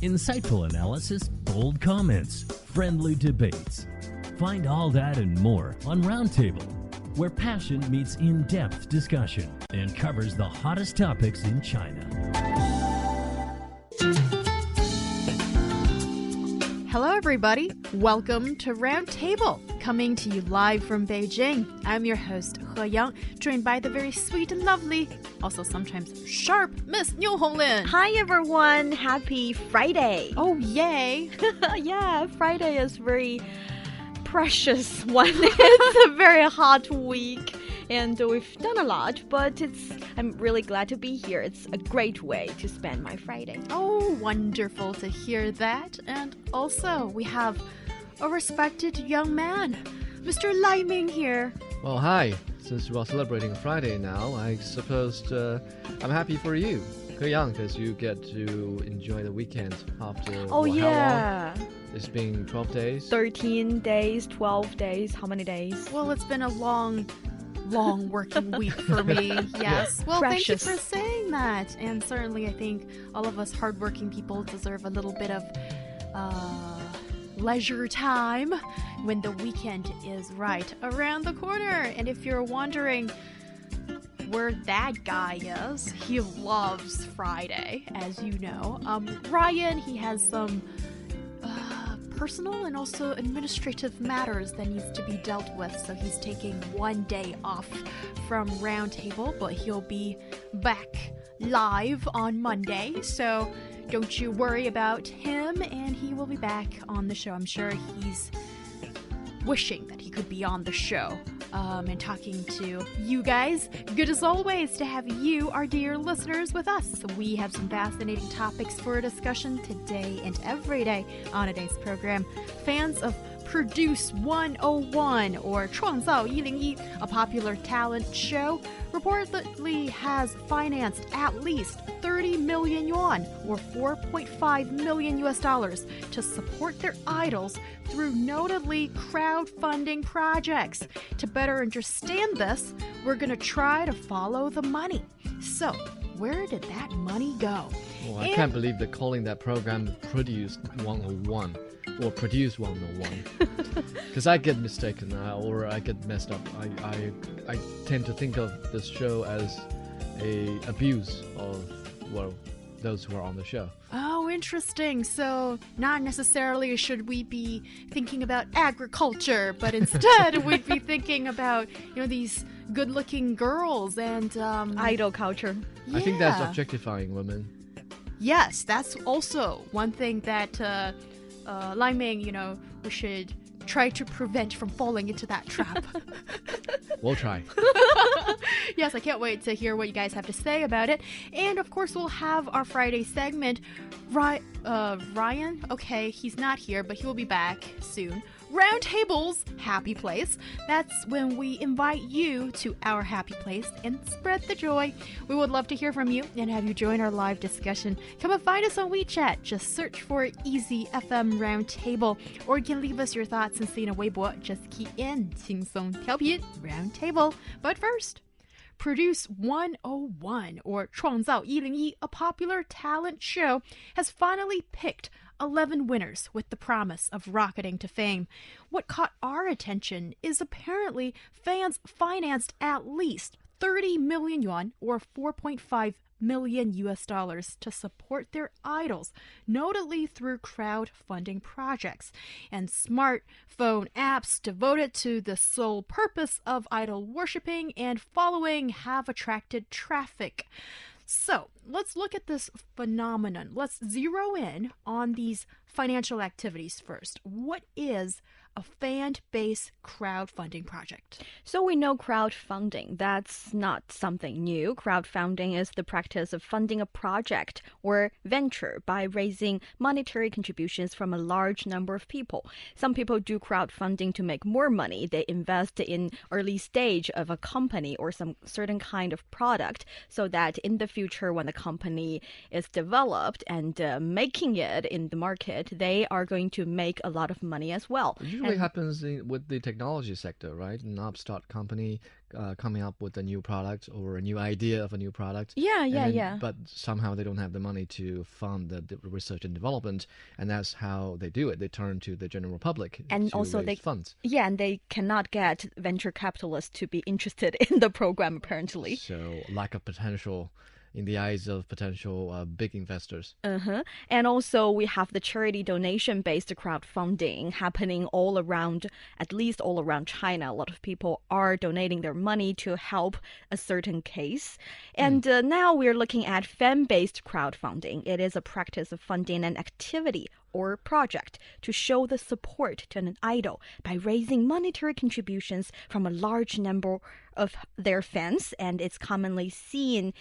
insightful analysis, bold comments, friendly debates. Find all that and more on Roundtable, where passion meets in-depth discussion and covers the hottest topics in China. Hello, everybody. Welcome to Roundtable, coming to you live from Beijing. I'm your host, He Yang, joined by the very sweet and lovely, also sometimes sharp, Miss Niu Honglin. Hi, everyone. Happy Friday. Oh, yay. Yeah, Friday is very precious one. It's a very hot week. And we've done a lot, but I'm really glad to be here. It's a great way to spend my Friday. Oh, wonderful to hear that. And also, we have a respected young man, Mr. Lai Ming here. Well, hi. Since we are celebrating Friday now, I suppose I'm happy for you, He Yang, because you get to enjoy the weekend after Oh, yeah. How long? It's been 12 days? 13 days, 12 days. How many days? Well, it's been a long working week for me. Yes. Well, Precious. Thank you for saying that. And certainly I think all of us hardworking people deserve a little bit of leisure time when the weekend is right around the corner. And if you're wondering where that guy is, he loves Friday, as you know. Ryan, he has some personal and also administrative matters that needs to be dealt with, so he's taking one day off from Roundtable, but he'll be back live on Monday, so don't you worry about him, and he will be back on the show. I'm sure he's wishing that he could be on the show and talking to you guys. Good as always to have you, our dear listeners, with us. We have some fascinating topics for discussion today and every day on today's program. Fans of Produce 101 or 创造101, a popular talent show, reportedly has financed at least 30 million yuan or $4.5 million to support their idols through notably crowdfunding projects. To better understand this, we're going to try to follow the money. So, where did that money go? Well, I can't believe they're calling that program Produce 101 or Produce 101. Because I get mistaken or I get messed up. I tend to think of this show as a abuse of, well, those who are on the show. Oh, interesting. So not necessarily should we be thinking about agriculture, but instead we'd be thinking about, these good-looking girls and Idol culture. Yeah. I think that's objectifying women. Yes, that's also one thing that Lai Ming, we should try to prevent from falling into that trap. We'll try. Yes, I can't wait to hear what you guys have to say about it. And of course, we'll have our Friday segment. Ryan, okay, he's not here, but he'll be back soon. Roundtable's happy place. That's when we invite you to our happy place and spread the joy. We would love to hear from you and have you join our live discussion. Come and find us on WeChat. Just search for Easy FM Roundtable, or you can leave us your thoughts and Sina Weibo. Just key in 轻松调频 Roundtable. But first, Produce 101 or 创造101, a popular talent show, has finally picked 11 winners with the promise of rocketing to fame. What caught our attention is apparently fans financed at least 30 million yuan or $4.5 million to support their idols, notably through crowdfunding projects and smartphone apps devoted to the sole purpose of idol worshipping and following have attracted traffic. So let's look at this phenomenon. Let's zero in on these financial activities first. What is a fan-based crowdfunding project? So we know crowdfunding. That's not something new. Crowdfunding is the practice of funding a project or venture by raising monetary contributions from a large number of people. Some people do crowdfunding to make more money. They invest in early stage of a company or some certain kind of product so that in the future when the company is developed and making it in the market, they are going to make a lot of money as well. usually happens with the technology sector, right? An upstart company coming up with a new product or a new idea of a new product. Yeah. But somehow they don't have the money to fund the research and development, and that's how they do it. They turn to the general public and to also raise funds. Yeah, and they cannot get venture capitalists to be interested in the program, apparently. So lack of potential in the eyes of potential big investors. And also we have the charity donation-based crowdfunding happening all around, at least all around China. A lot of people are donating their money to help a certain case. And now we're looking at fan-based crowdfunding. It is a practice of funding an activity or project to show the support to an idol by raising monetary contributions from a large number of their fans, and it's a commonly seen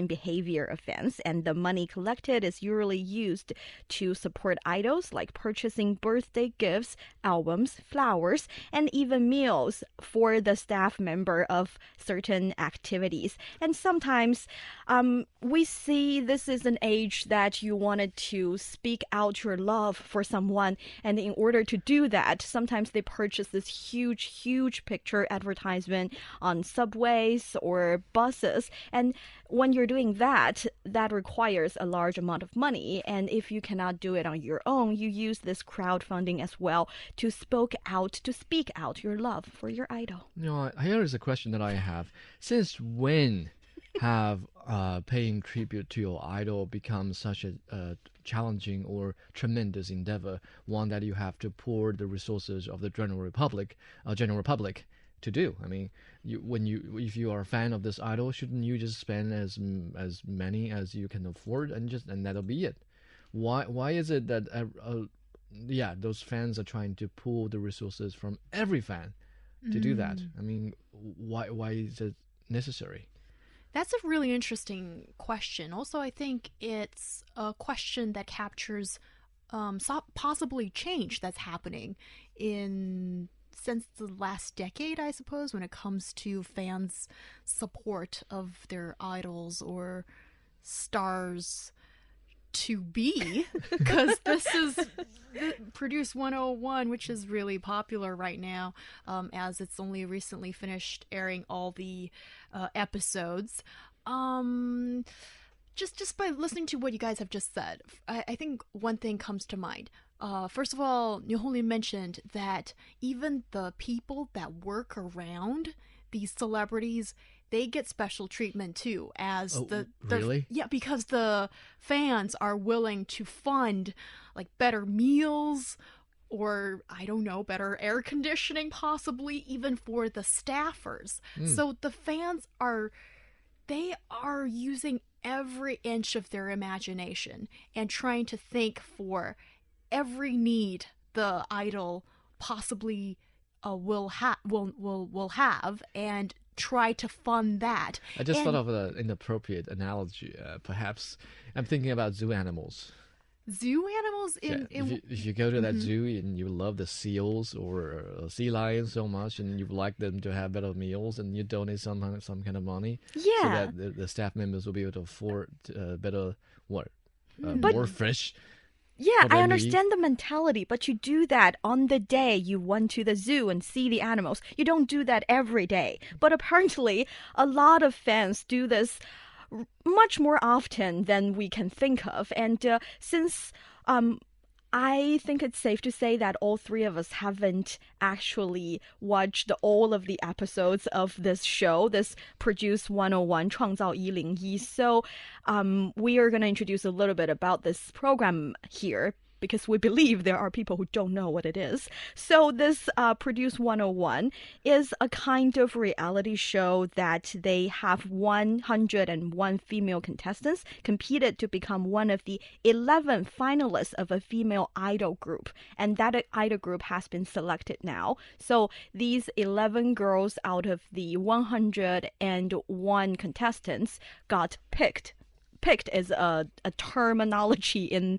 behavior of fans, and the money collected is usually used to support idols, like purchasing birthday gifts, albums, flowers, and even meals for the staff member of certain activities. And sometimes we see this is an age that you wanted to speak out your love for someone, and in order to do that, sometimes they purchase this huge picture advertisement on subways or buses, and when you're doing that requires a large amount of money, and if you cannot do it on your own, you use this crowdfunding as well to speak out your love for your idol. Here is a question that I have. Since when have paying tribute to your idol become such a challenging or tremendous endeavor, one that you have to pour the resources of the general public to do? I mean, if you are a fan of this idol, shouldn't you just spend as many as you can afford and that'll be it? Why is it that those fans are trying to pull the resources from every fan to do that? I mean, why is it necessary? That's a really interesting question. Also, I think it's a question that captures possibly change that's happening since the last decade, I suppose, when it comes to fans' support of their idols or stars to be, because this is Produce 101, which is really popular right now, as it's only recently finished airing all the episodes. Just by listening to what you guys have just said, I think one thing comes to mind. First of all, Nyoholi mentioned that even the people that work around these celebrities, they get special treatment too, as really? Yeah, because the fans are willing to fund like better meals or, I don't know, better air conditioning, possibly even for the staffers. So the fans are using every inch of their imagination and trying to think for every need the idol possibly will have and try to fund that. I just thought of an inappropriate analogy. Perhaps I'm thinking about zoo animals. Zoo animals if you go to that zoo and you love the seals or sea lions so much, and you like them to have better meals, and you donate some kind of money, so that the staff members will be able to afford better more fish. Yeah, I understand the mentality, but you do that on the day you went to the zoo and see the animals. You don't do that every day. But apparently, a lot of fans do this much more often than we can think of. And since I think it's safe to say that all three of us haven't actually watched all of the episodes of this show, this Produce 101, 创造101. So we are going to introduce a little bit about this program here, because we believe there are people who don't know what it is. So this Produce 101 is a kind of reality show that they have 101 female contestants competed to become one of the 11 finalists of a female idol group. And that idol group has been selected now. So these 11 girls out of the 101 contestants got picked picked is a terminology in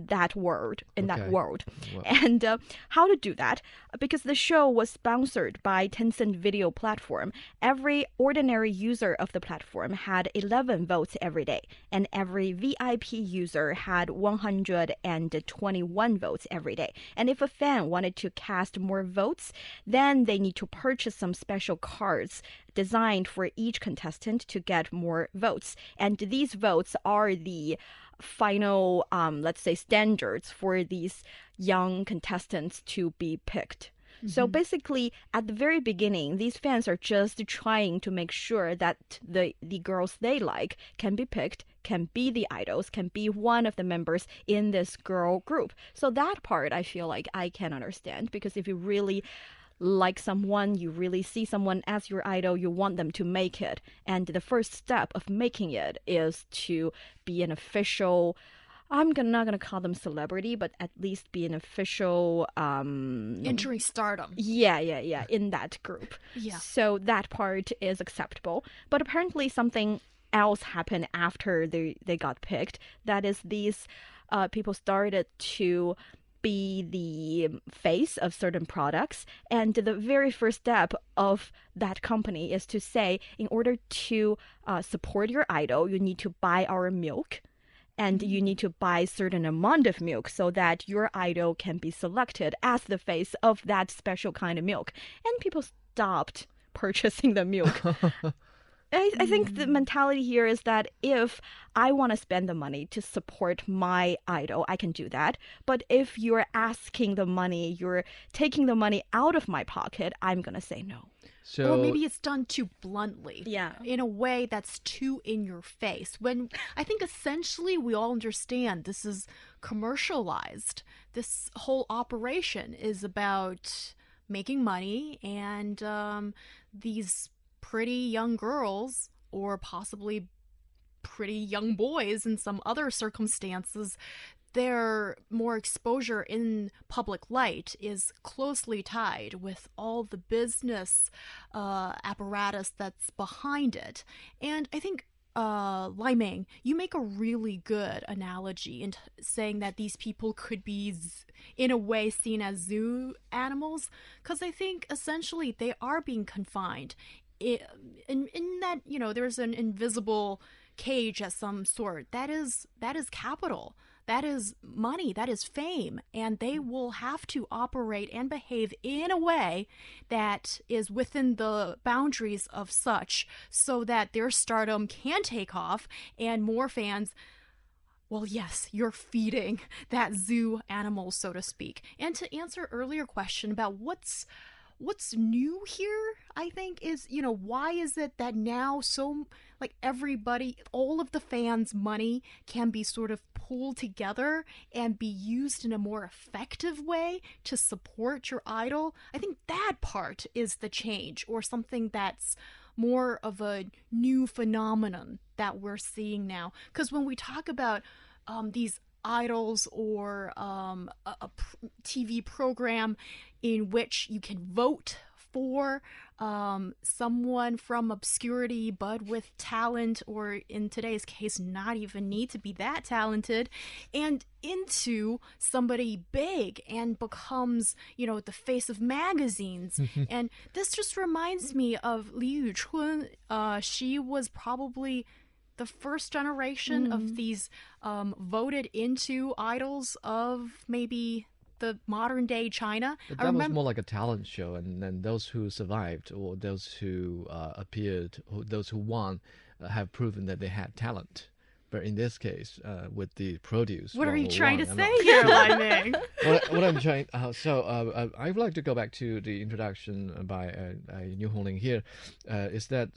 that world, Okay. Wow. Well, And how to do that? Because the show was sponsored by Tencent video platform, every ordinary user of the platform had 11 votes every day, and every VIP user had 121 votes every day. And if a fan wanted to cast more votes, then they need to purchase some special cards designed for each contestant to get more votes. And these votes are the final, let's say, standards for these young contestants to be picked. So basically, at the very beginning, these fans are just trying to make sure that the girls they like can be picked, can be the idols, can be one of the members in this girl group. So that part I feel like I can understand, because if you really like someone, you really see someone as your idol, you want them to make it. And the first step of making it is to be an official, not gonna call them celebrity, but at least be an official Entering stardom. yeah, in that group. Yeah. So that part is acceptable. But apparently something else happened after they got picked. That is, these people started to be the face of certain products. And the very first step of that company is to say, in order to support your idol, you need to buy our milk. And you need to buy a certain amount of milk so that your idol can be selected as the face of that special kind of milk. And people stopped purchasing the milk. I think the mentality here is that if I want to spend the money to support my idol, I can do that. But if you're asking the money, you're taking the money out of my pocket, I'm going to say no. so Or maybe it's done too bluntly. Yeah. In a way that's too in your face. When I think essentially we all understand this is commercialized. This whole operation is about making money, and these pretty young girls, or possibly pretty young boys in some other circumstances, their more exposure in public light is closely tied with all the business apparatus that's behind it. And I think, Lai Ming, you make a really good analogy in saying that these people could be, in a way, seen as zoo animals, because I think essentially they are being confined in that, there's an invisible cage of some sort. That is capital. That is money, that is fame, and they will have to operate and behave in a way that is within the boundaries of such, so that their stardom can take off and more fans. Well, yes, you're feeding that zoo animal, so to speak. And to answer earlier question about what's new here, I think, is, why is it that now everybody, all of the fans' money can be sort of pulled together and be used in a more effective way to support your idol? I think that part is the change, or something that's more of a new phenomenon that we're seeing now. Because when we talk about these idols, or a TV program in which you can vote for someone from obscurity but with talent, or in today's case not even need to be that talented, and into somebody big and becomes, the face of magazines. And this just reminds me of Li Yuchun. She was probably the first generation of these voted into idols of maybe the modern day China. But that was more like a talent show, and then those who survived, or those who appeared, or those who won, have proven that they had talent. But in this case, with the produce, what are you trying to I'm say not- here, Lai Ming? what I'm trying, I would like to go back to the introduction by New Hongling here, is that.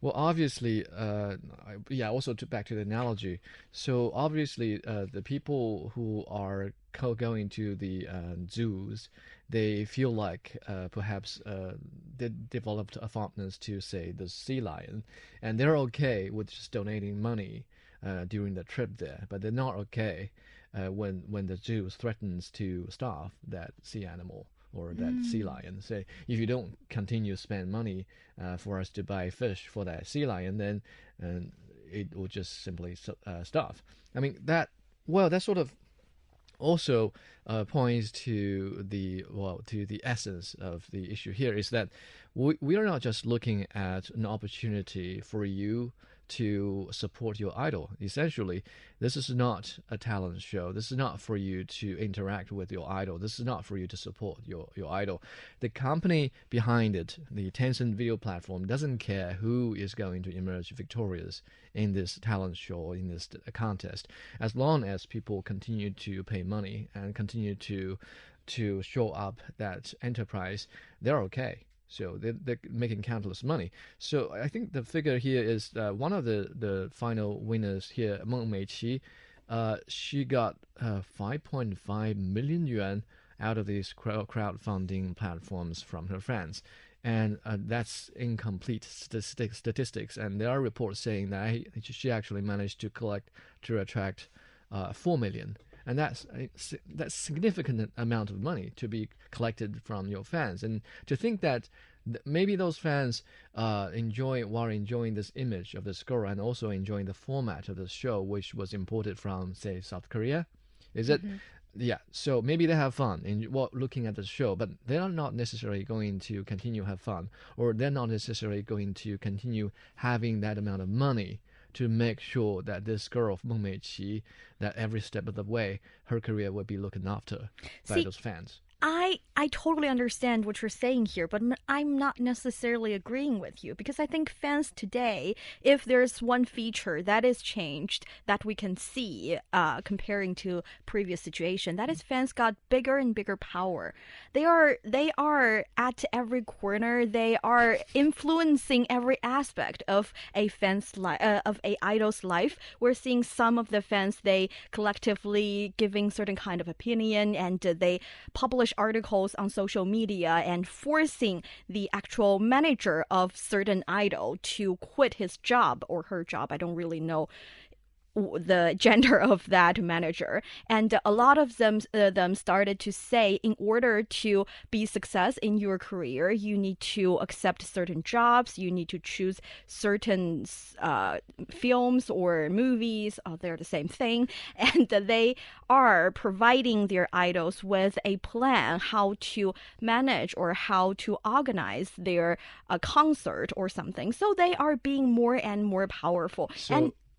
Well, obviously, also back to the analogy. So obviously, the people who are going to the zoos, they feel like perhaps they developed a fondness to, say, the sea lion, and they're okay with just donating money during the trip there, but they're not okay when the zoo threatens to starve that sea animal or that sea lion. Say, if you don't continue to spend money for us to buy fish for that sea lion, then it will just simply stop. I mean, that sort of also points to the essence of the issue here, is that we are not just looking at an opportunity for you to support your idol. Essentially, this is not a talent show. This is not for you to interact with your idol. This is not for you to support your idol. The company behind it, the Tencent video platform, doesn't care who is going to emerge victorious in this talent show, in this contest, as long as people continue to pay money and continue to show up that enterprise, they're okay. So they're making countless money. So I think the figure here is one of the final winners here, Meng Meiqi. She got 5.5 million yuan out of these crowdfunding platforms from her fans. And that's incomplete statistics. And there are reports saying that she actually managed to attract 4 million. And that's significant amount of money to be collected from your fans. And to think that maybe those fans while enjoying this image of this girl and also enjoying the format of the show, which was imported from, say, South Korea, is it? Yeah, so maybe they have fun in looking at the show, but they're not necessarily going to continue have fun, or they're not necessarily going to continue having that amount of money to make sure that this girl, Meng Meiqi, that every step of the way, her career will be looked after by those fans. I totally understand what you're saying here, but I'm not necessarily agreeing with you, because I think fans today, if there's one feature that is changed that we can see comparing to previous situation, that is fans got bigger and bigger power. They are at every corner. They are influencing every aspect of a fan's of a idol's life. We're seeing some of the fans, they collectively giving certain kind of opinion, and they publish articles on social media and forcing the actual manager of certain idol to quit his job or her job. I don't really know the gender of that manager, and a lot of them started to say, in order to be success in your career, you need to accept certain jobs, you need to choose certain films or movies. They're the same thing, and they are providing their idols with a plan how to manage or how to organize their concert or something. So they are being more and more powerful.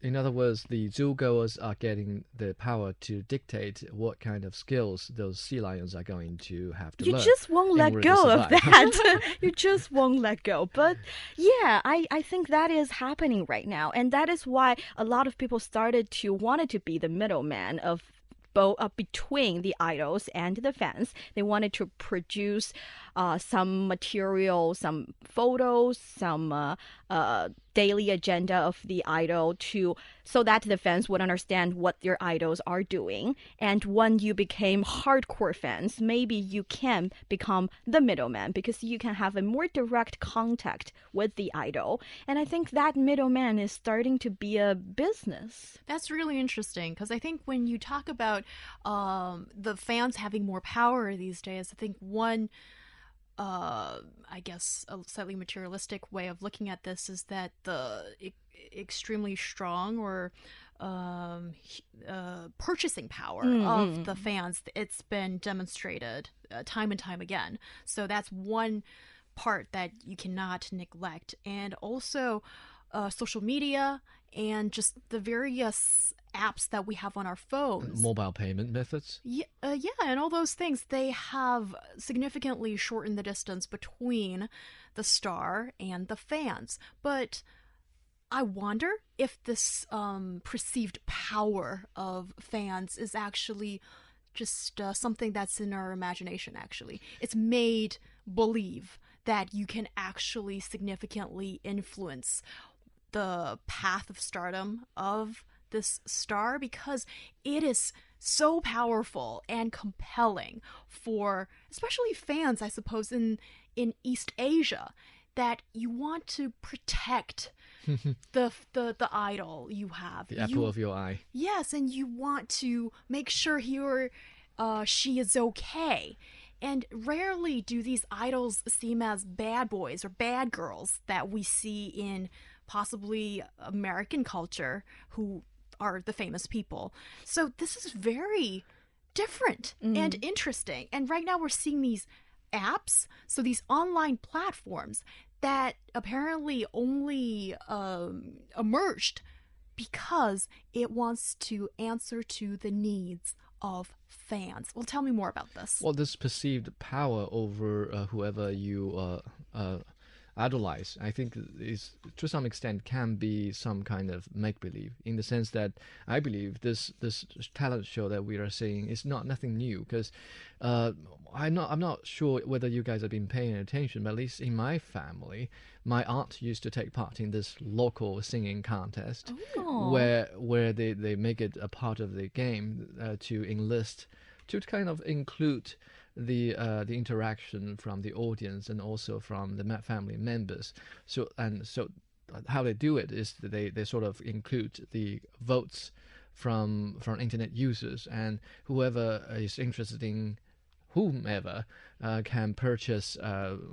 In other words, the zoo-goers are getting the power to dictate what kind of skills those sea lions are going to have to learn. You just won't let go of that. You just won't let go. But yeah, I think that is happening right now. And that is why a lot of people wanted to be the middleman of between the idols and the fans. They wanted to produce some material, some photos, some daily agenda of the idol so that the fans would understand what their idols are doing. And when you became hardcore fans, maybe you can become the middleman, because you can have a more direct contact with the idol. And I think that middleman is starting to be a business. That's really interesting, because I think when you talk about the fans having more power these days, I think one I guess a slightly materialistic way of looking at this is that the extremely strong or purchasing power of the fans, it's been demonstrated time and time again. So that's one part that you cannot neglect. And also social media and just the various apps that we have on our phones. Mobile payment methods? Yeah, and all those things, they have significantly shortened the distance between the star and the fans. But I wonder if this perceived power of fans is actually just something that's in our imagination, actually. It's made believe that you can actually significantly influence the path of stardom of this star, because it is so powerful and compelling for especially fans, I suppose, in East Asia, that you want to protect the idol you have. The apple of your eye. Yes, and you want to make sure she is okay. And rarely do these idols seem as bad boys or bad girls that we see in possibly American culture, who are the famous people. So this is very different and interesting. And right now we're seeing these apps, so these online platforms that apparently only emerged because it wants to answer to the needs of fans. Well, tell me more about this. Well, this perceived power over whoever you idolize, I think, is to some extent can be some kind of make-believe, in the sense that I believe this talent show that we are seeing is nothing new, because I'm not sure whether you guys have been paying attention, but at least in my family, my aunt used to take part in this local singing contest where they make it a part of the game to enlist, to kind of include the interaction from the audience and also from the family members. So how they do it is that they sort of include the votes from internet users, and whoever is interested in whomever can purchase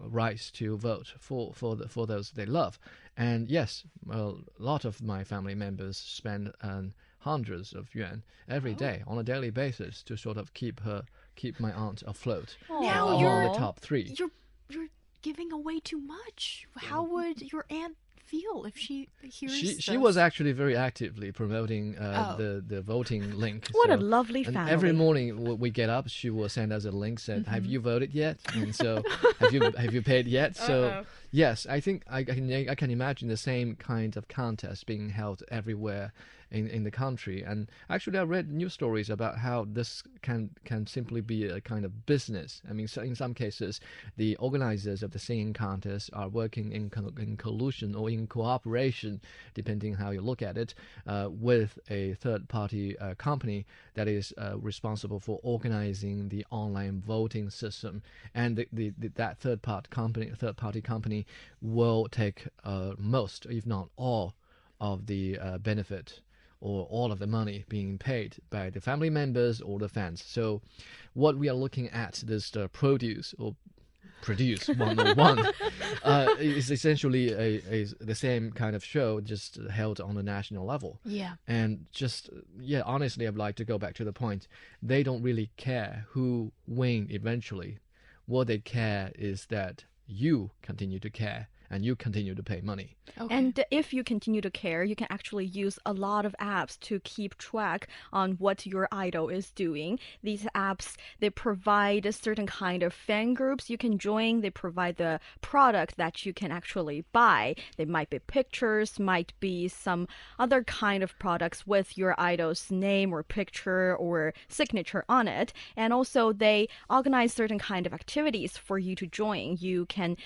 rights to vote for those they love. And yes, well, a lot of my family members spend hundreds of yuan every day on a daily basis to sort of keep my aunt afloat. Now among the top 3. You're giving away too much. How would your aunt feel if she hears she was actually very actively promoting the voting link. What a lovely and family. Every morning we get up, she will send us a link, said, have you voted yet? And so have you paid yet? So yes, I think I can imagine the same kind of contest being held everywhere in the country. And actually I read news stories about how this can simply be a kind of business. I mean, so in some cases the organizers of the singing contest are working in collusion or in cooperation, depending how you look at it, with a third-party company that is responsible for organizing the online voting system. And that third-party company will take most, if not all, of the benefit or all of the money being paid by the family members or the fans. So what we are looking at, this Produce 101, is essentially the same kind of show, just held on a national level. Yeah. And honestly, I'd like to go back to the point. They don't really care who win eventually. What they care is that you continue to care and you continue to pay money. Okay. And if you continue to care, you can actually use a lot of apps to keep track on what your idol is doing. These apps, they provide a certain kind of fan groups you can join. They provide the product that you can actually buy. They might be pictures, might be some other kind of products with your idol's name or picture or signature on it. And also they organize certain kind of activities for you to join. You can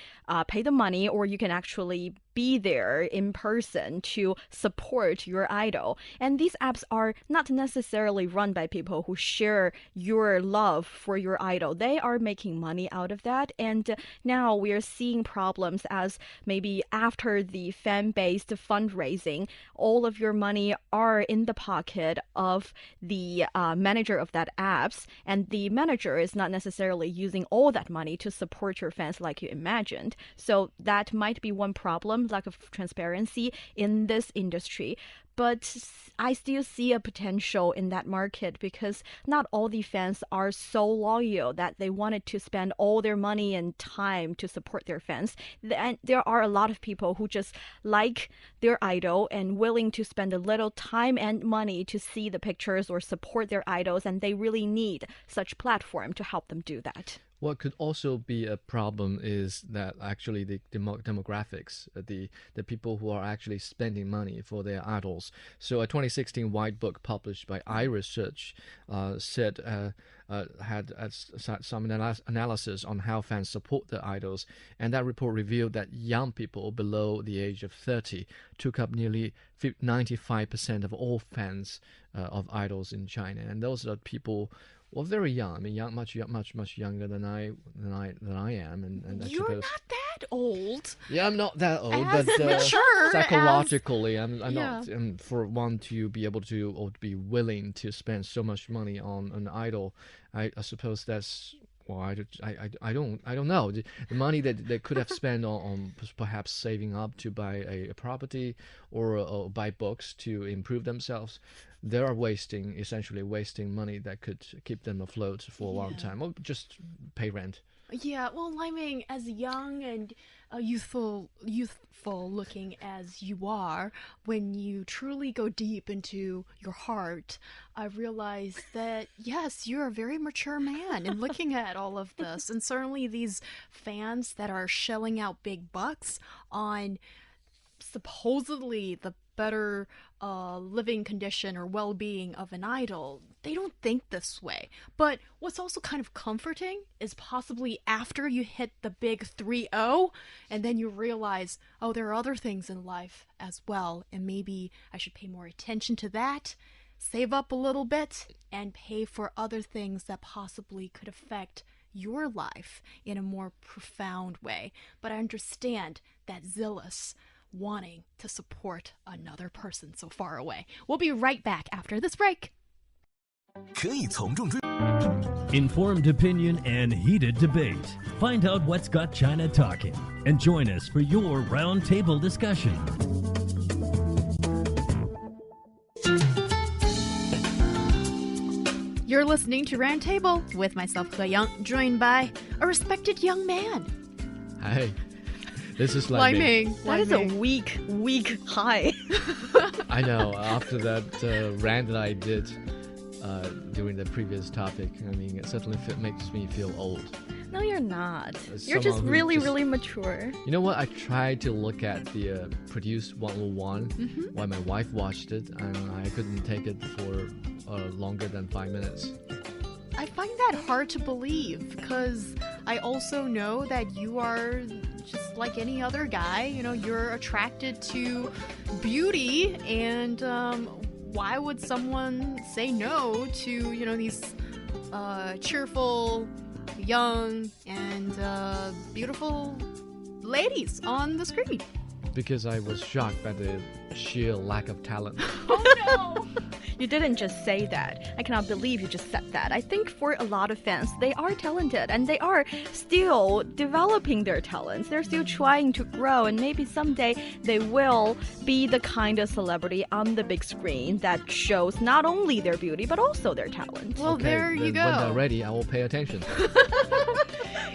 pay the money, or you can actually be there in person to support your idol. And these apps are not necessarily run by people who share your love for your idol. They are making money out of that. And now we are seeing problems as maybe after the fan-based fundraising, all of your money are in the pocket of the manager of that apps. And the manager is not necessarily using all that money to support your fans like you imagined. So that might be one problem, lack of transparency in this industry. But I still see a potential in that market, because not all the fans are so loyal that they wanted to spend all their money and time to support their fans. And there are a lot of people who just like their idol and willing to spend a little time and money to see the pictures or support their idols, and they really need such platform to help them do that. What could also be a problem is that actually the demographics, the people who are actually spending money for their idols. So a 2016 white book published by iResearch had some analysis on how fans support their idols, and that report revealed that young people below the age of 30 took up nearly 95% of all fans of idols in China, and those are people. Well, very young. I mean, much younger than I am, and I You're suppose. not that old. Yeah, I'm not that old, As but mature psychologically, I'm Yeah. not. For one to be able to or to be willing to spend so much money on an idol, I suppose that's Well, I don't know. The money that they could have spent on perhaps saving up to buy a property or buy books to improve themselves, they are essentially wasting money that could keep them afloat for a long time, or just pay rent. Yeah, well, I mean, as young and youthful looking as you are, when you truly go deep into your heart, I realize that, yes, you're a very mature man in looking at all of this. And certainly these fans that are shelling out big bucks on supposedly the better living condition or well-being of an idol, they don't think this way. But what's also kind of comforting is possibly after you hit the big 3-0 and then you realize, oh, there are other things in life as well, and maybe I should pay more attention to that, save up a little bit, and pay for other things that possibly could affect your life in a more profound way. But I understand that zealous wanting to support another person so far away. We'll be right back after this break. Informed opinion and heated debate. Find out what's got China talking and join us for your roundtable discussion. You're listening to Roundtable with myself, He Young, joined by a respected young man. Hi. This is Lai like Ming. That is a weak high. I know. After that rant that I did during the previous topic, I mean, it certainly makes me feel old. No, you're not. As You're just someone who really, really mature. You know what? I tried to look at the Produce 101 while my wife watched it, and I couldn't take it for longer than 5 minutes. I find that hard to believe because I also know that you are just like any other guy. You know, you're attracted to beauty, and why would someone say no to, you know, these cheerful, young, and beautiful ladies on the screen? Because I was shocked by the sheer lack of talent. Oh no! You didn't just say that. I cannot believe you just said that. I think for a lot of fans, they are talented and they are still developing their talents. They're still trying to grow, and maybe someday they will be the kind of celebrity on the big screen that shows not only their beauty but also their talent. Well, Okay, there you then go. When they're ready, I will pay attention.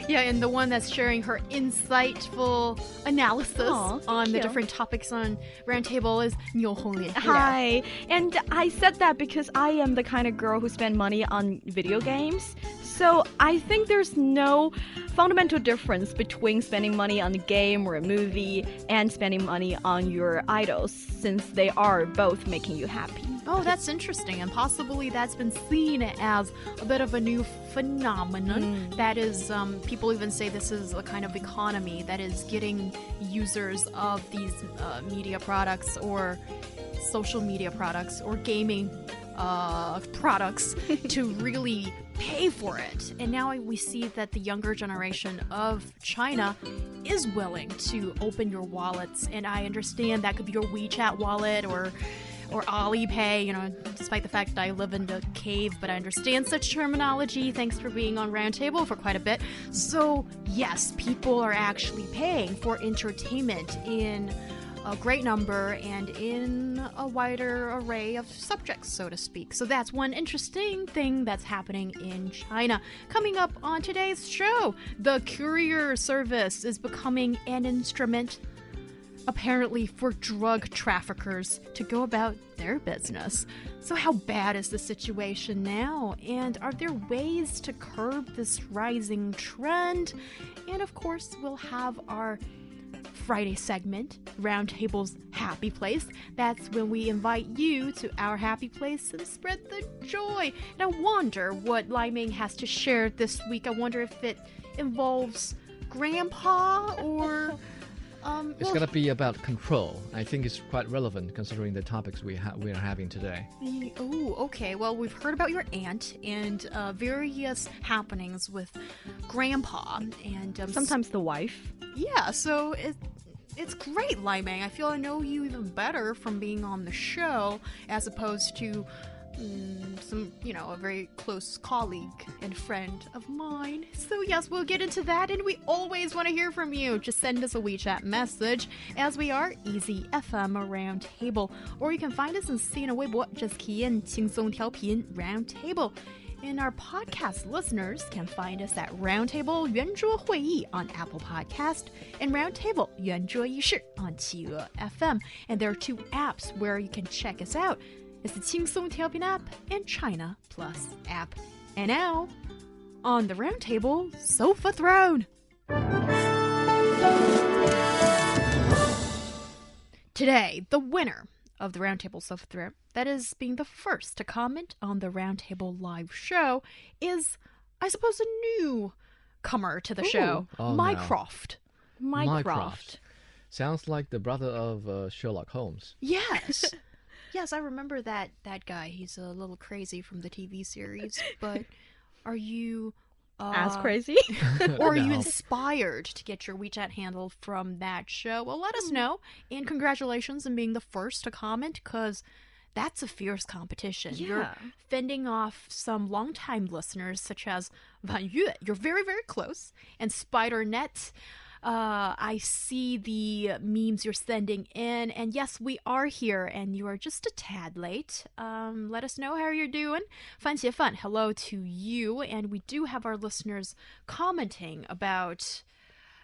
Yeah, and the one that's sharing her insightful analysis Aw, thank on the you. different topics on Roundtable is Niu Honglin. Hi, and I said that because I am the kind of girl who spend money on video games. So I think there's no fundamental difference between spending money on a game or a movie and spending money on your idols, since they are both making you happy. Oh, that's interesting, and possibly that's been seen as a bit of a new phenomenon. That is, people even say this is a kind of economy that is getting users of these media products or social media products or gaming products to really pay for it. And now we see that the younger generation of China is willing to open your wallets, and I understand that could be your WeChat wallet or Alipay, you know, despite the fact that I live in a cave, but I understand such terminology. Thanks for being on Roundtable for quite a bit. So, yes, people are actually paying for entertainment in a great number and in a wider array of subjects, so to speak. So that's one interesting thing that's happening in China. Coming up on today's show, the courier service is becoming an instrument apparently for drug traffickers to go about their business. So how bad is the situation now? And are there ways to curb this rising trend? And of course, we'll have our Friday segment, Roundtable's Happy Place. That's when we invite you to our happy place and spread the joy. And I wonder what Lai Ming has to share this week. I wonder if it involves Grandpa or... It's going to be about control. I think it's quite relevant considering the topics we are having today. Oh, okay. Well, we've heard about your aunt and various happenings with Grandpa, and Sometimes the wife. yeah. So it's great, Lai Ming. I feel I know you even better from being on the show as opposed to a very close colleague and friend of mine. So yes, we'll get into that, and we always want to hear from you. Just send us a WeChat message, as we are Easy FM Roundtable, or you can find us in Sina Weibo, just key in 轻松调频 Roundtable. And our podcast listeners can find us at Roundtable 圆桌会议 on Apple Podcast and Roundtable 圆桌议事 on 企鹅 FM. And there are 2 apps where you can check us out. It's the 轻松调频 app and China Plus app. And now, on the Roundtable Sofa Throne. Today, the winner of the Roundtable Sofa Throne, that is being the first to comment on the Roundtable live show, is, I suppose, a newcomer to the show, Mycroft. Mycroft. Sounds like the brother of Sherlock Holmes. Yes. Yes, I remember that guy. He's a little crazy from the TV series, but are you... as crazy? Or are you inspired to get your WeChat handle from that show? Well, let us know. And congratulations on being the first to comment, because that's a fierce competition. Yeah. You're fending off some longtime listeners, such as Van Yue. You're very, very close. And SpiderNet. I see the memes you're sending in, and yes, we are here, and you are just a tad late. Let us know how you're doing. Fan Xie Fan, hello to you, and we do have our listeners commenting about,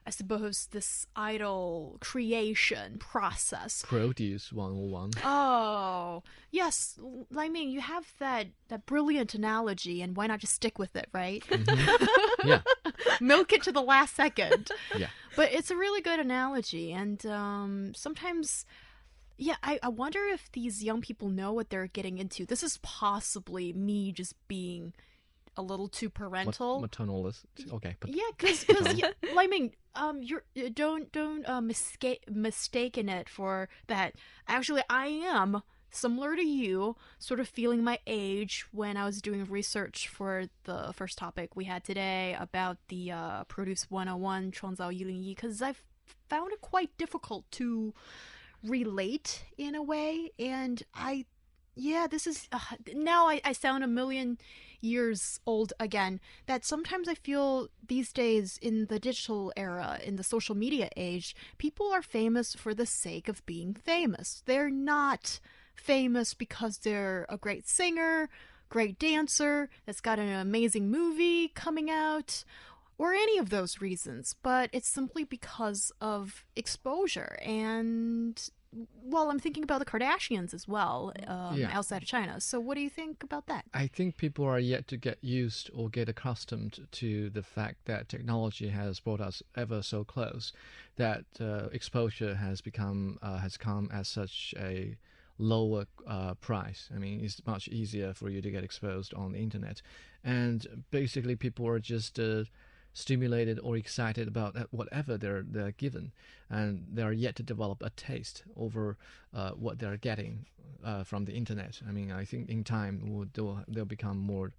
I suppose, this idol creation process. Produce 101. Oh, yes. I mean, you have that brilliant analogy, and why not just stick with it, right? Mm-hmm. Yeah. Milk it to the last second. Yeah. But it's a really good analogy, and sometimes, I wonder if these young people know what they're getting into. This is possibly me just being a little too parental. Maternalist. Okay. But yeah, because I mean, you don't mistaken it for that. Actually, I am similar to you, sort of feeling my age when I was doing research for the first topic we had today about the Produce 101 创造101, because I've found it quite difficult to relate in a way, and this is now I sound a million years old again, that sometimes I feel these days in the digital era, in the social media age, people are famous for the sake of being famous. They're not famous because they're a great singer, great dancer, that's got an amazing movie coming out, or any of those reasons, but it's simply because of exposure. And well, I'm thinking about the Kardashians as well, outside of China. So what do you think about that? I think people are yet to get used or get accustomed to the fact that technology has brought us ever so close, that exposure has come at such a lower price. I mean, it's much easier for you to get exposed on the internet. And basically people are just stimulated or excited about whatever they're given, and they're yet to develop a taste over what they're getting from the internet. I mean, I think in time they'll become more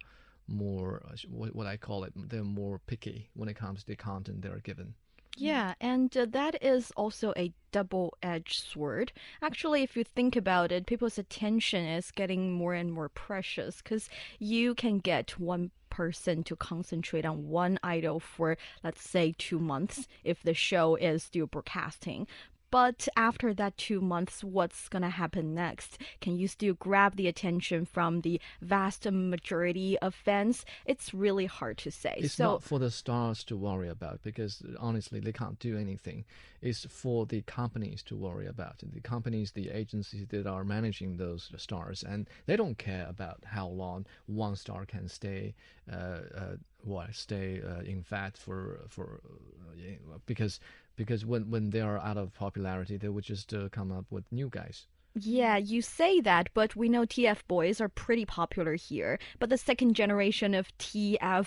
what I call it, they're more picky when it comes to the content they're given. Yeah, and that is also a double-edged sword. Actually, if you think about it, people's attention is getting more and more precious, because you can get one person to concentrate on one idol for, let's say, 2 months if the show is still broadcasting. But after that 2 months, what's going to happen next? Can you still grab the attention from the vast majority of fans? It's really hard to say. It's not for the stars to worry about, because honestly, they can't do anything. It's for the companies to worry about. The companies, the agencies that are managing those stars, and they don't care about how long one star can stay in fat for because when they are out of popularity, they would just come up with new guys. Yeah, you say that, but we know TF boys are pretty popular here. But the second generation of TF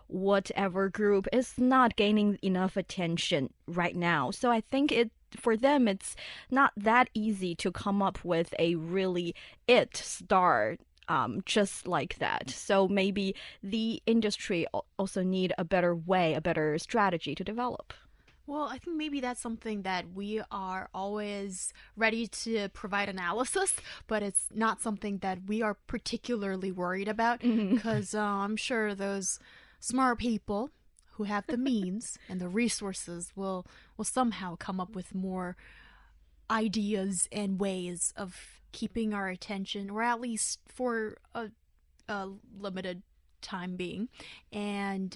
whatever group is not gaining enough attention right now. So I think for them, it's not that easy to come up with a really it star just like that. So maybe the industry also need a better strategy to develop. Well, I think maybe that's something that we are always ready to provide analysis, but it's not something that we are particularly worried about because I'm sure those smart people who have the means and the resources will somehow come up with more ideas and ways of keeping our attention, or at least for a limited time being, and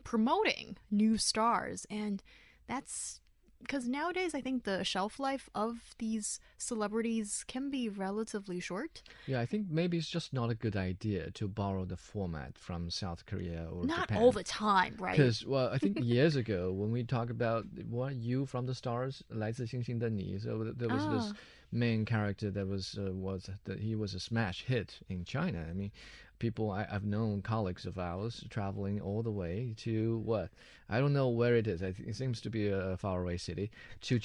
promoting new stars. And that's because nowadays I think the shelf life of these celebrities can be relatively short. Yeah, I think maybe it's just not a good idea to borrow the format from South Korea or Not Japan. all the time, right? Because, well, I think years ago when we talk about what You from the Stars, 来自星星的你, so there was this main character that he was a smash hit in China. I mean, people I've known colleagues of ours traveling all the way to I don't know where it is. I think it seems to be a faraway city to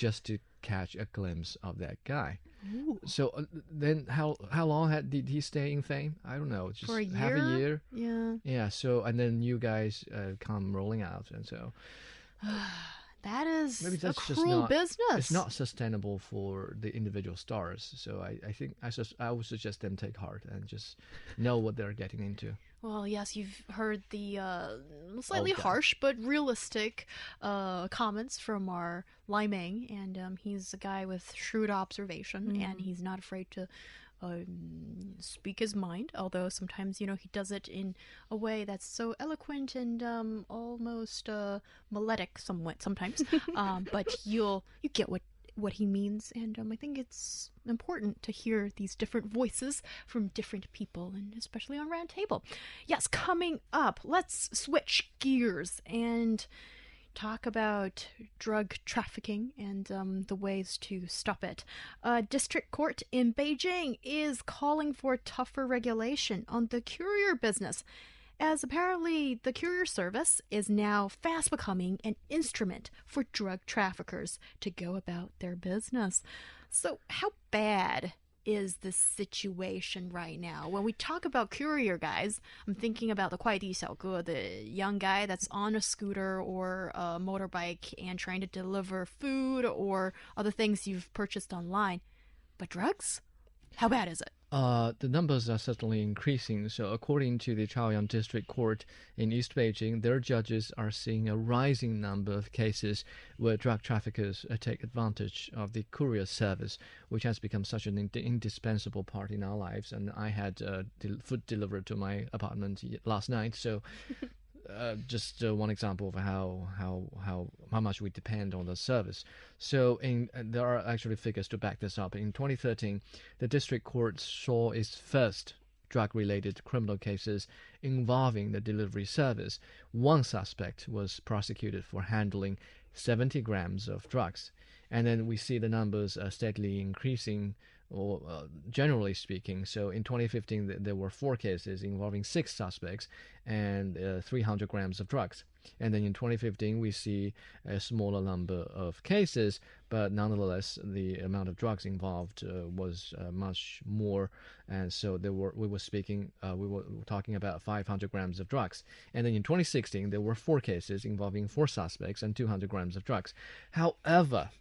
catch a glimpse of that guy. Ooh. So then how long did he stay in fame? I don't know. Just For a year? half a year. Yeah. Yeah. So and then you guys come rolling out, and so. That is Maybe that's a just cruel not, business. It's not sustainable for the individual stars. So I think I would suggest them take heart and just know what they're getting into. Well, yes, you've heard the slightly harsh but realistic comments from our Lai Meng, and he's a guy with shrewd observation, and he's not afraid to speak his mind, although sometimes, he does it in a way that's so eloquent and almost melodic sometimes. But you get what he means, and I think it's important to hear these different voices from different people, and especially on Roundtable. Yes, coming up, let's switch gears and talk about drug trafficking and the ways to stop it. A district court in Beijing is calling for tougher regulation on the courier business, as apparently the courier service is now fast becoming an instrument for drug traffickers to go about their business. So how bad is the situation right now? When we talk about courier guys, I'm thinking about the 快递小哥, the young guy that's on a scooter or a motorbike and trying to deliver food or other things you've purchased online. But drugs? How bad is it? The numbers are certainly increasing. So according to the Chaoyang District Court in East Beijing, their judges are seeing a rising number of cases where drug traffickers take advantage of the courier service, which has become such an indispensable part in our lives. And I had food delivered to my apartment last night, so just one example of how much we depend on the service. So there are actually figures to back this up. In 2013, the district court saw its first drug-related criminal cases involving the delivery service. One suspect was prosecuted for handling 70 grams of drugs. And then we see the numbers steadily increasing, or generally speaking. So in 2015, there were 4 cases involving 6 suspects and 300 grams of drugs. And then in 2015, we see a smaller number of cases, but nonetheless, the amount of drugs involved was much more. And so we were talking about 500 grams of drugs. And then in 2016, there were 4 cases involving 4 suspects and 200 grams of drugs. However,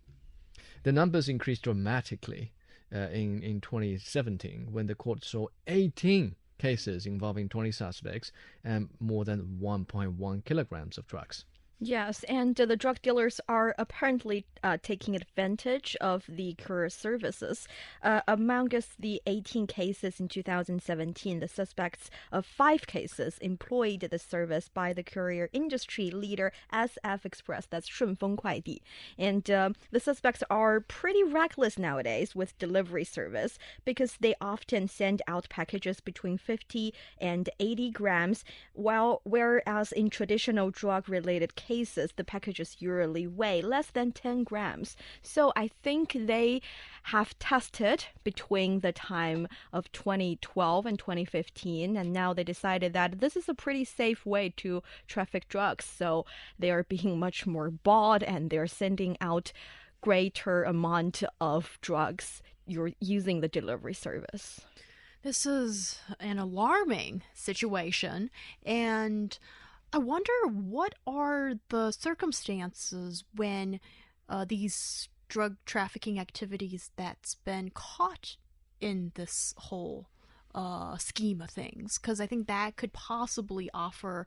the numbers increased dramatically in 2017 when the court saw 18 cases involving 20 suspects and more than 1.1 kilograms of drugs. Yes, and the drug dealers are apparently taking advantage of the courier services. Amongst the 18 cases in 2017, the suspects of 5 cases employed the service by the courier industry leader SF Express, that's 顺丰快递. And the suspects are pretty reckless nowadays with delivery service because they often send out packages between 50 and 80 grams, whereas in traditional drug-related cases, the packages usually weigh less than 10 grams. So I think they have tested between the time of 2012 and 2015, and now they decided that this is a pretty safe way to traffic drugs. So they are being much more bold, and they're sending out greater amount of drugs using the delivery service. This is an alarming situation, and I wonder what are the circumstances when these drug trafficking activities that's been caught in this whole scheme of things, because I think that could possibly offer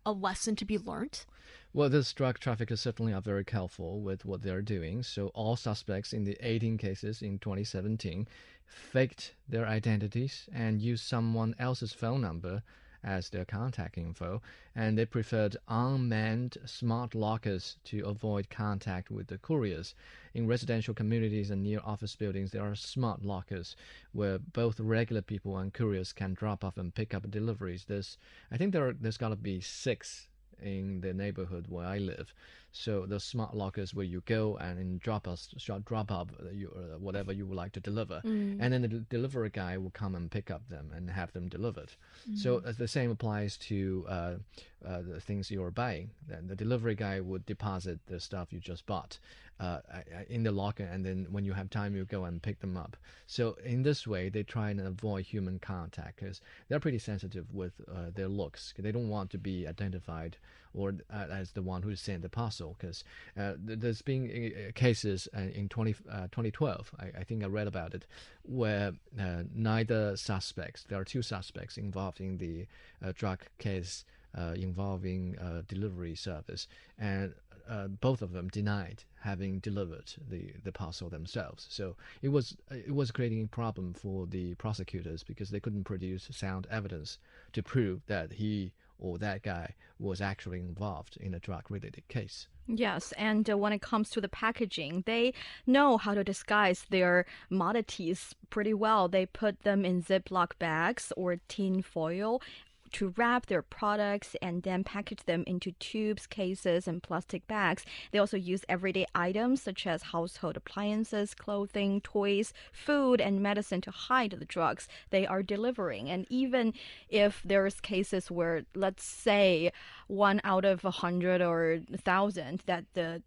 a lesson to be learned. Well, these drug traffickers certainly are very careful with what they're doing. So all suspects in the 18 cases in 2017 faked their identities and used someone else's phone number as their contact info, and they preferred unmanned smart lockers to avoid contact with the couriers. In residential communities and near office buildings, there are smart lockers where both regular people and couriers can drop off and pick up deliveries. I think there's got to be 6 in the neighborhood where I live. So the smart lockers where you go and in drop up whatever you would like to deliver, and then the delivery guy will come and pick up them and have them delivered. So the same applies to the things you're buying. Then the delivery guy would deposit the stuff you just bought in the locker, and then when you have time, you go and pick them up. So in this way, they try and avoid human contact because they're pretty sensitive with their looks. They don't want to be identified or as the one who sent the parcel, because there's been cases in 2012, I think I read about it, where neither suspects, there are 2 suspects involved in the drug case involving delivery service, and both of them denied having delivered the parcel themselves. So it was creating a problem for the prosecutors because they couldn't produce sound evidence to prove that he or that guy was actually involved in a drug-related case. Yes, and when it comes to the packaging, they know how to disguise their commodities pretty well. They put them in Ziploc bags or tin foil to wrap their products and then package them into tubes, cases, and plastic bags. They also use everyday items such as household appliances, clothing, toys, food, and medicine to hide the drugs they are delivering. And even if there's cases where, let's say, 1 out of 100 or 1,000 that the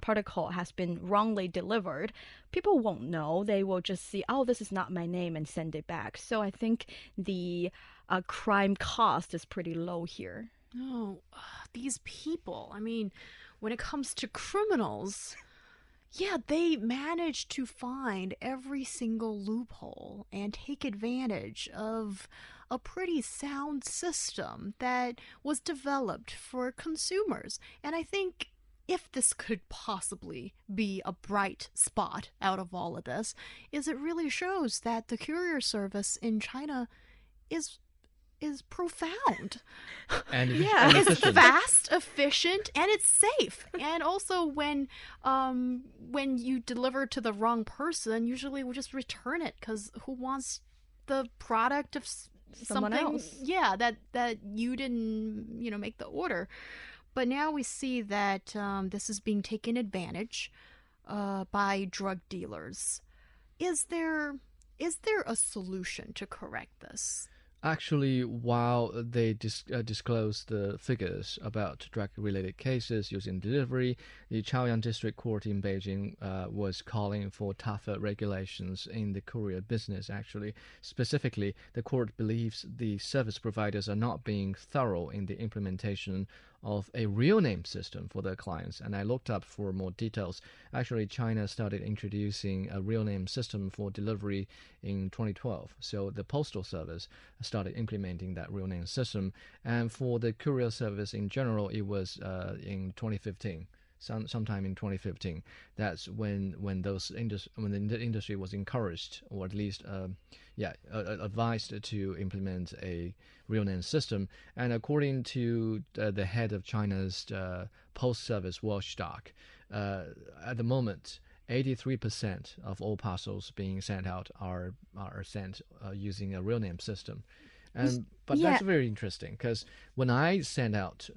particle has been wrongly delivered, people won't know. They will just see, oh, this is not my name, and send it back. So I think the crime cost is pretty low here. Oh, these people. I mean, when it comes to criminals, yeah, they manage to find every single loophole and take advantage of a pretty sound system that was developed for consumers. And I think if this could possibly be a bright spot out of all of this, is it really shows that the courier service in China is profound. And yeah, and it's efficient. fast, efficient, and it's safe. And also, when you deliver to the wrong person, usually we'll just return it because who wants the product of Someone something? else. Yeah, that you didn't make the order. But now we see that this is being taken advantage by drug dealers. Is there a solution to correct this? Actually, while they disclosed the figures about drug-related cases using delivery, the Chaoyang District Court in Beijing was calling for tougher regulations in the courier business, actually. Specifically, the court believes the service providers are not being thorough in the implementation of a real name system for their clients. And I looked up for more details. Actually, China started introducing a real name system for delivery in 2012. So the postal service started implementing that real name system. And for the courier service in general, it was in 2015. Sometime in 2015, that's when the industry was encouraged, or at least advised to implement a real name system. And according to the head of China's post service watchdog, at the moment, 83% of all parcels being sent out are sent using a real name system. But Yeah. that's very interesting because when I send out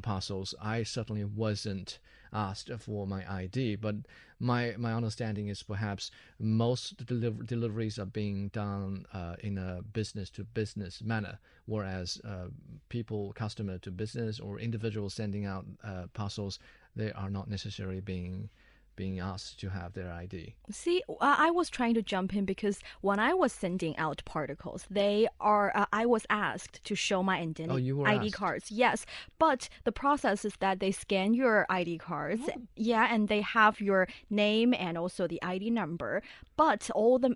parcels, I certainly wasn't asked for my ID. But my understanding is perhaps most deliveries are being done in a business-to-business manner, whereas people, customer to business or individuals sending out parcels, they are not necessarily being being asked to have their ID. See, I was trying to jump in because when I was sending out particles, I was asked to show my identity Oh, you were ID asked. cards. Yes, but the process is that they scan your ID cards, yeah, and they have your name and also the ID number, but all the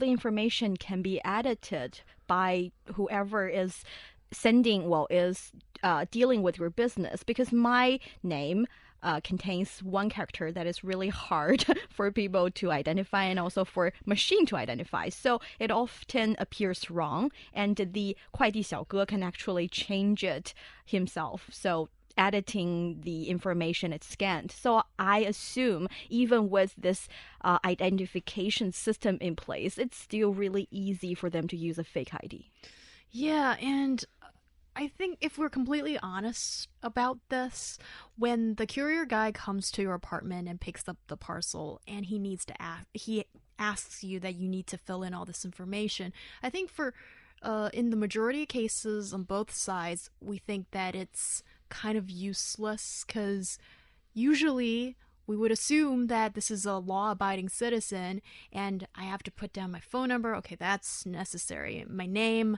information can be edited by whoever is dealing with your business, because my name contains one character that is really hard for people to identify and also for machine to identify. So it often appears wrong, and the 快递小哥 can actually change it himself. So editing the information it's scanned. So I assume even with this identification system in place, it's still really easy for them to use a fake ID. Yeah, and I think if we're completely honest about this, when the courier guy comes to your apartment and picks up the parcel and he asks you that you need to fill in all this information, I think in the majority of cases on both sides, we think that it's kind of useless, because usually we would assume that this is a law-abiding citizen and I have to put down my phone number. Okay, that's necessary. My name.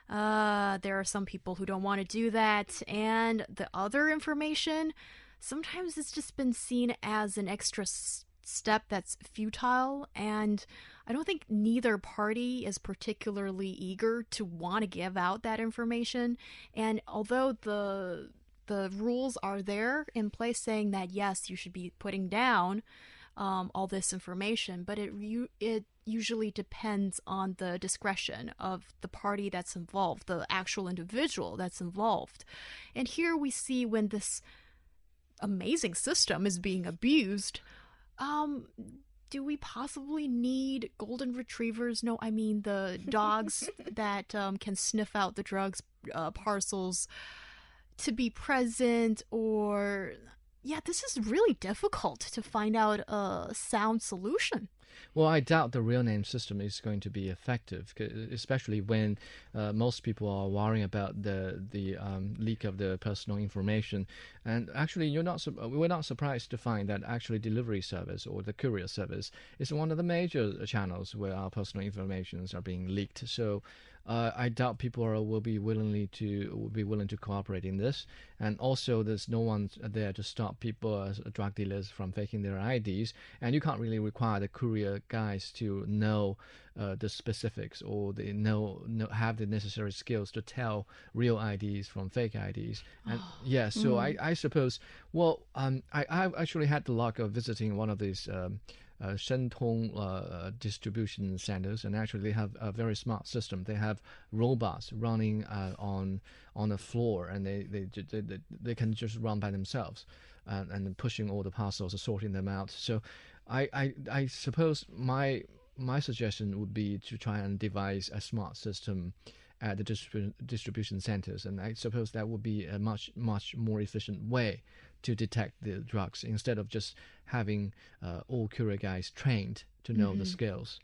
There are some people who don't want to do that. And the other information, sometimes it's just been seen as an extra step that's futile. And I don't think neither party is particularly eager to want to give out that information. And although the rules are there in place saying that, yes, you should be putting down all this information, but it usually depends on the discretion of the party that's involved, the actual individual that's involved. And here we see when this amazing system is being abused, do we possibly need golden retrievers? No, I mean the dogs that can sniff out the drugs parcels to be present, or... Yeah, this is really difficult to find out a sound solution. Well, I doubt the real name system is going to be effective, especially when most people are worrying about the leak of the personal information. And actually, we're not surprised to find that actually delivery service or the courier service is one of the major channels where our personal informations are being leaked. So I doubt people will be willing to cooperate in this. And also, there's no one there to stop people, drug dealers, from faking their IDs. And you can't really require the courier guys to know the specifics, or they have the necessary skills to tell real IDs from fake IDs. And yeah, so I suppose. Well, I actually had the luck of visiting one of these Shentong distribution centers, and actually they have a very smart system. They have robots running on the floor, and they can just run by themselves, and pushing all the parcels, sorting them out. So I suppose my suggestion would be to try and devise a smart system at the distribution centers, and I suppose that would be a much more efficient way to detect the drugs, instead of just having all courier guys trained to know the skills.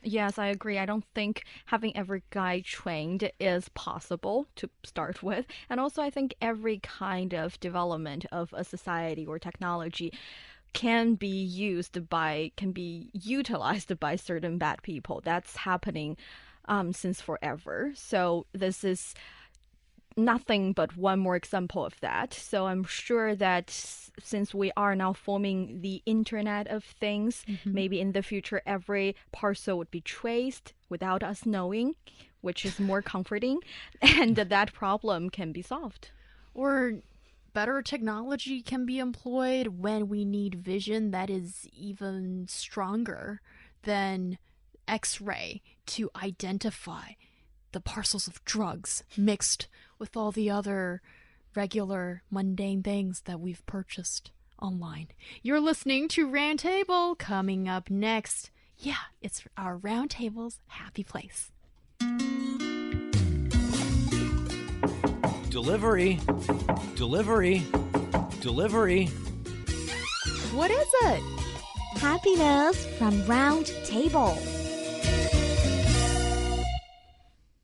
Yes, I agree. I don't think having every guy trained is possible to start with. And also, I think every kind of development of a society or technology can be utilized by certain bad people. That's happening since forever. So this is nothing but one more example of that. So I'm sure that since we are now forming the Internet of Things, maybe in the future every parcel would be traced without us knowing, which is more comforting, and that problem can be solved. Or better technology can be employed when we need vision that is even stronger than X-ray to identify the parcels of drugs mixed with all the other regular mundane things that we've purchased online. You're listening to Roundtable. Coming up next, it's our Roundtable's happy place. Delivery. What is it? Happiness from Round Table.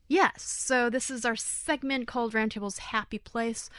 Yes, so this is our segment called Roundtable's Happy Place.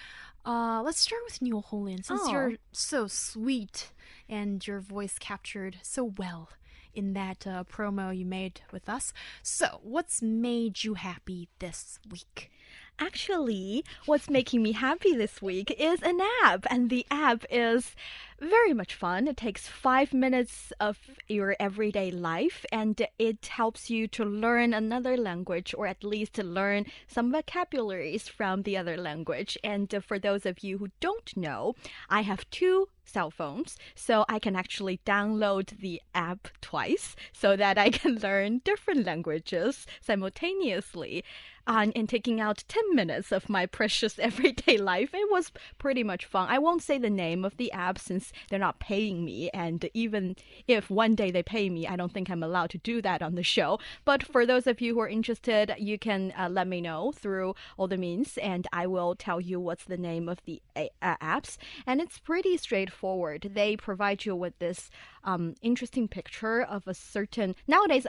Let's start with New Holland, since you're so sweet and your voice captured so well in that promo you made with us. So, what's made you happy this week? Actually, what's making me happy this week is an app, and the app is very much fun. It takes 5 minutes of your everyday life, and it helps you to learn another language, or at least to learn some vocabularies from the other language. And for those of you who don't know, I have 2 cell phones, so I can actually download the app twice so that I can learn different languages simultaneously. And taking out 10 minutes of my precious everyday life. It was pretty much fun. I won't say the name of the app since they're not paying me, and even if one day they pay me, I don't think I'm allowed to do that on the show. But for those of you who are interested, you can let me know through all the means, and I will tell you what's the name of the apps. And it's pretty straightforward. They provide you with this interesting picture of a certain... Nowadays,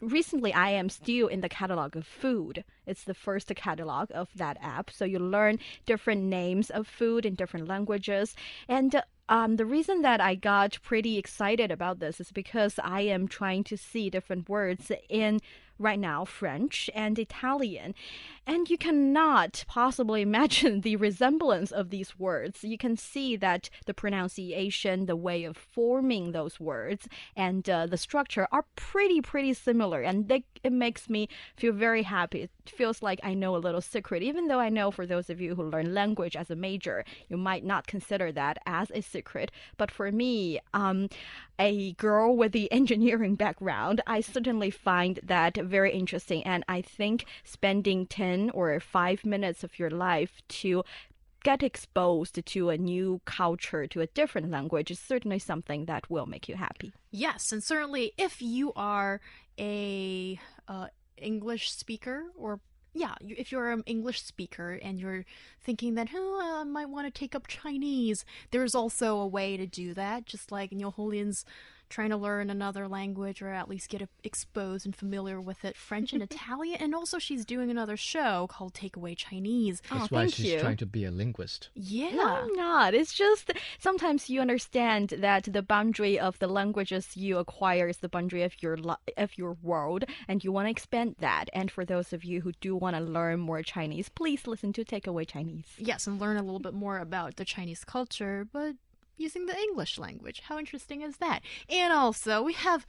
recently, I am still in the catalog of food. It's the first catalog of that app. So you learn different names of food in different languages. And the reason that I got pretty excited about this is because I am trying to see different words in right now French and Italian. And you cannot possibly imagine the resemblance of these words. You can see that the pronunciation, the way of forming those words, and the structure are pretty similar. And it makes me feel very happy. It feels like I know a little secret, even though I know for those of you who learn language as a major, you might not consider that as a secret. But for me, a girl with the engineering background, I certainly find that very interesting. And I think spending 10 or 5 minutes of your life to get exposed to a new culture, to a different language, is certainly something that will make you happy. Yes, and certainly if you are a English speaker, or if you're an English speaker and you're thinking that, I might want to take up Chinese, there's also a way to do that, just like New Holland's trying to learn another language, or at least get exposed and familiar with it, French and Italian. And also she's doing another show called Takeaway Chinese. That's why she's trying to be a linguist. Yeah. No, I'm not. It's just sometimes you understand that the boundary of the languages you acquire is the boundary of your world, and you want to expand that. And for those of you who do want to learn more Chinese, please listen to Takeaway Chinese. Yes, and learn a little bit more about the Chinese culture, but using the English language. How interesting is that? And also, we have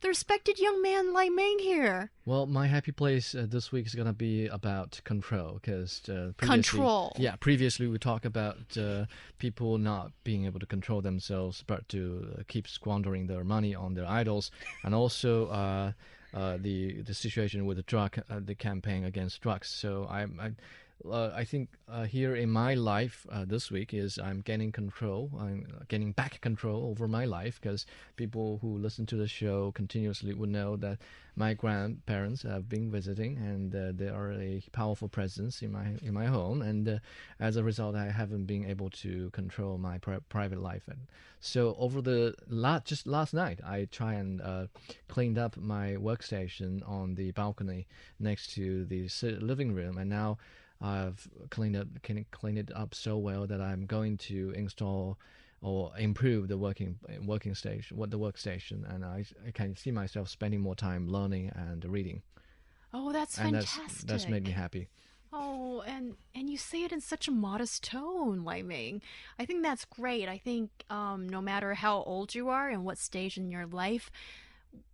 the respected young man Lai Ming here. Well, my happy place this week is going to be about control, because previously we talked about people not being able to control themselves, but to keep squandering their money on their idols, and also the situation with the campaign against drugs. So I think here in my life this week is I'm gaining control. I'm getting back control over my life, because people who listen to the show continuously would know that my grandparents have been visiting, and they are a powerful presence in my home. And as a result, I haven't been able to control my private life. And so over just last night, I try and cleaned up my workstation on the balcony next to the living room, and now I've cleaned it up so well that I'm going to install or improve the workstation, and I can see myself spending more time learning and reading. Oh, that's fantastic. That's made me happy. Oh, and you say it in such a modest tone, Lai Ming. I think that's great. I think no matter how old you are and what stage in your life,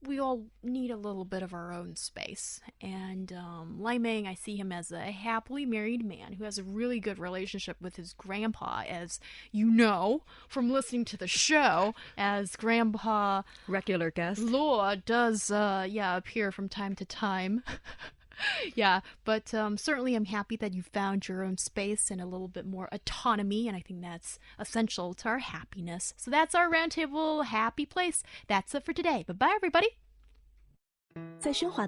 we all need a little bit of our own space. And Lai Ming, I see him as a happily married man who has a really good relationship with his grandpa, as you know from listening to the show, as Grandpa regular guest Law does appear from time to time. Yeah, but certainly I'm happy that you found your own space and a little bit more autonomy, and I think that's essential to our happiness. So that's our Roundtable Happy Place. That's it for today. Bye-bye, everybody. 在喧哗